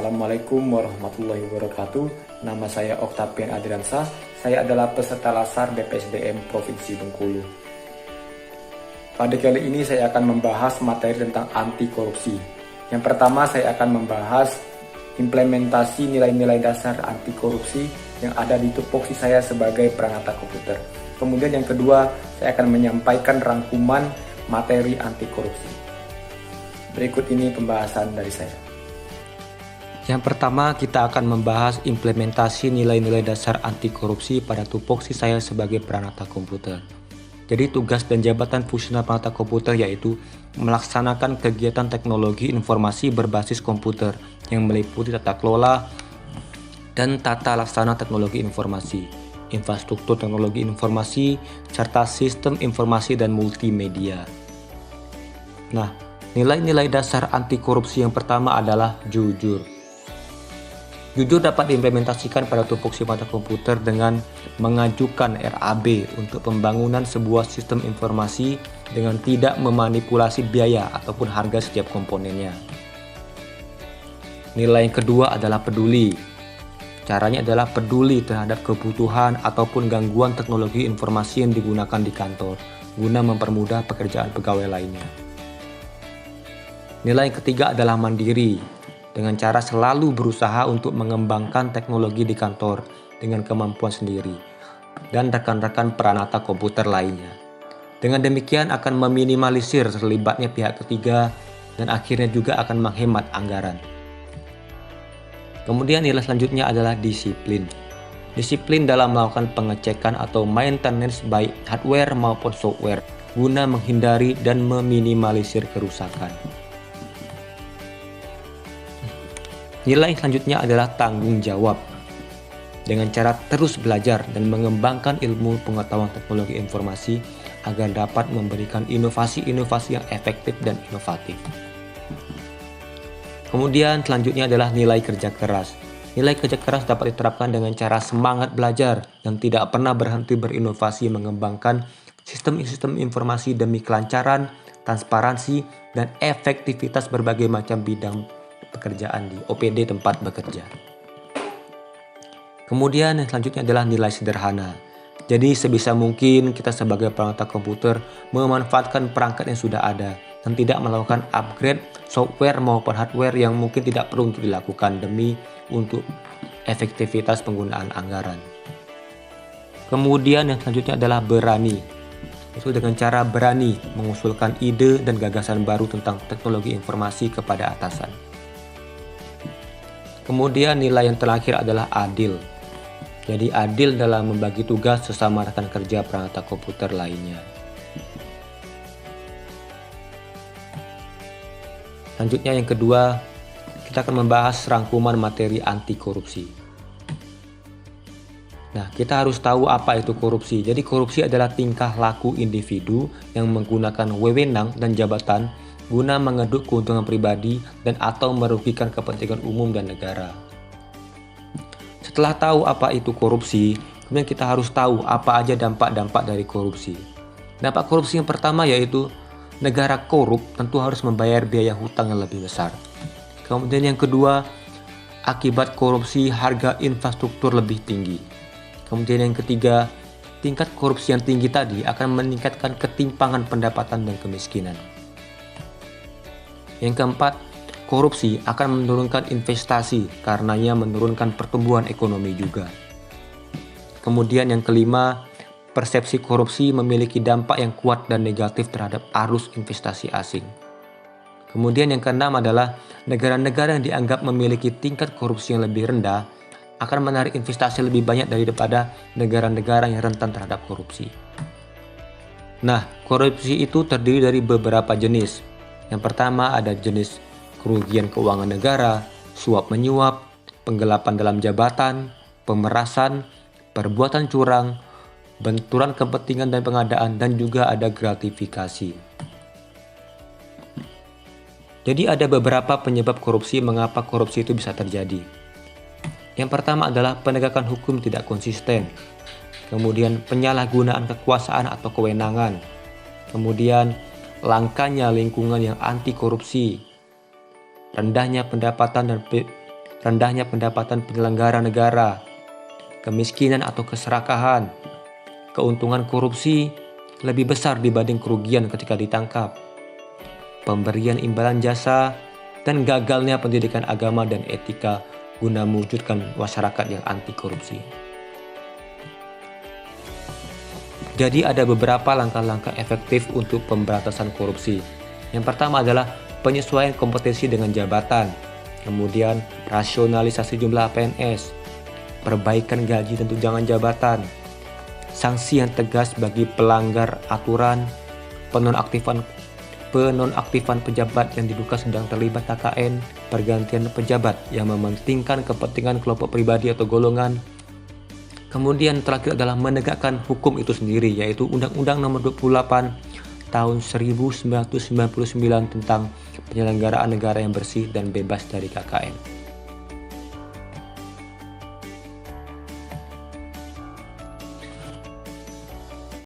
Assalamualaikum warahmatullahi wabarakatuh. Nama saya Oktavian Adriansyah. Saya adalah peserta Lasar BPSDM Provinsi Bengkulu. Pada kali ini saya akan membahas materi tentang anti korupsi. Yang pertama saya akan membahas implementasi nilai-nilai dasar anti korupsi yang ada di tupoksi saya sebagai peranata komputer. Kemudian yang kedua saya akan menyampaikan rangkuman materi anti korupsi. Berikut ini pembahasan dari saya. Yang pertama, kita akan membahas implementasi nilai-nilai dasar anti korupsi pada tupoksi saya sebagai peranata komputer. Jadi tugas dan jabatan fungsional peranata komputer yaitu melaksanakan kegiatan teknologi informasi berbasis komputer yang meliputi tata kelola dan tata laksana teknologi informasi, infrastruktur teknologi informasi, serta sistem informasi dan multimedia. Nah, nilai-nilai dasar anti korupsi yang pertama adalah jujur. Jujur dapat diimplementasikan pada tupoksi pada komputer dengan mengajukan RAB untuk pembangunan sebuah sistem informasi dengan tidak memanipulasi biaya ataupun harga setiap komponennya. Nilai yang kedua adalah peduli. Caranya adalah peduli terhadap kebutuhan ataupun gangguan teknologi informasi yang digunakan di kantor guna mempermudah pekerjaan pegawai lainnya. Nilai yang ketiga adalah mandiri. Dengan cara selalu berusaha untuk mengembangkan teknologi di kantor dengan kemampuan sendiri dan rekan-rekan peranata komputer lainnya. Dengan demikian akan meminimalisir terlibatnya pihak ketiga dan akhirnya juga akan menghemat anggaran. Kemudian nilai selanjutnya adalah disiplin. Disiplin dalam melakukan pengecekan atau maintenance baik hardware maupun software guna menghindari dan meminimalisir kerusakan. Nilai selanjutnya adalah tanggung jawab. Dengan cara terus belajar dan mengembangkan ilmu pengetahuan teknologi informasi agar dapat memberikan inovasi-inovasi yang efektif dan inovatif. Kemudian selanjutnya adalah nilai kerja keras. Nilai kerja keras dapat diterapkan dengan cara semangat belajar dan tidak pernah berhenti berinovasi mengembangkan sistem-sistem informasi demi kelancaran, transparansi, dan efektivitas berbagai macam bidang pekerjaan di OPD tempat bekerja. Kemudian yang selanjutnya adalah nilai sederhana. Jadi sebisa mungkin kita sebagai peranata komputer memanfaatkan perangkat yang sudah ada dan tidak melakukan upgrade software maupun hardware yang mungkin tidak perlu untuk dilakukan demi untuk efektivitas penggunaan anggaran. Kemudian yang selanjutnya adalah berani. Itu dengan cara berani mengusulkan ide dan gagasan baru tentang teknologi informasi kepada atasan. Kemudian nilai yang terakhir adalah adil. Jadi adil dalam membagi tugas sesama rekan kerja peranata komputer lainnya. Selanjutnya yang kedua, kita akan membahas rangkuman materi anti korupsi. Nah, kita harus tahu apa itu korupsi. Jadi korupsi adalah tingkah laku individu yang menggunakan wewenang dan jabatan guna mengeduk keuntungan pribadi dan atau merugikan kepentingan umum dan negara. Setelah tahu apa itu korupsi, kemudian kita harus tahu apa aja dampak-dampak dari korupsi. Dampak korupsi yang pertama yaitu negara korup tentu harus membayar biaya hutang yang lebih besar. Kemudian yang kedua, akibat korupsi harga infrastruktur lebih tinggi. Kemudian yang ketiga, tingkat korupsi yang tinggi tadi akan meningkatkan ketimpangan pendapatan dan kemiskinan. Yang keempat, korupsi akan menurunkan investasi karenanya menurunkan pertumbuhan ekonomi juga. Kemudian yang kelima, persepsi korupsi memiliki dampak yang kuat dan negatif terhadap arus investasi asing. Kemudian yang keenam adalah negara-negara yang dianggap memiliki tingkat korupsi yang lebih rendah akan menarik investasi lebih banyak daripada negara-negara yang rentan terhadap korupsi. Nah, korupsi itu terdiri dari beberapa jenis. Yang pertama ada jenis kerugian keuangan negara, suap menyuap, penggelapan dalam jabatan, pemerasan, perbuatan curang, benturan kepentingan dan pengadaan, dan juga ada gratifikasi. Jadi ada beberapa penyebab korupsi mengapa korupsi itu bisa terjadi. Yang pertama adalah penegakan hukum tidak konsisten, kemudian penyalahgunaan kekuasaan atau kewenangan, kemudian langkanya lingkungan yang anti korupsi, rendahnya pendapatan rendahnya pendapatan penyelenggara negara, kemiskinan atau keserakahan, keuntungan korupsi lebih besar dibanding kerugian ketika ditangkap, pemberian imbalan jasa, dan gagalnya pendidikan agama dan etika guna mewujudkan masyarakat yang anti korupsi. Jadi ada beberapa langkah-langkah efektif untuk pemberantasan korupsi. Yang pertama adalah penyesuaian kompetensi dengan jabatan, kemudian rasionalisasi jumlah PNS, perbaikan gaji dan tunjangan jabatan, sanksi yang tegas bagi pelanggar aturan, penonaktifan pejabat yang diduga sedang terlibat KKN, pergantian pejabat yang mementingkan kepentingan kelompok pribadi atau golongan. Kemudian terakhir adalah menegakkan hukum itu sendiri, yaitu Undang-Undang Nomor 28 Tahun 1999 tentang penyelenggaraan negara yang bersih dan bebas dari KKN.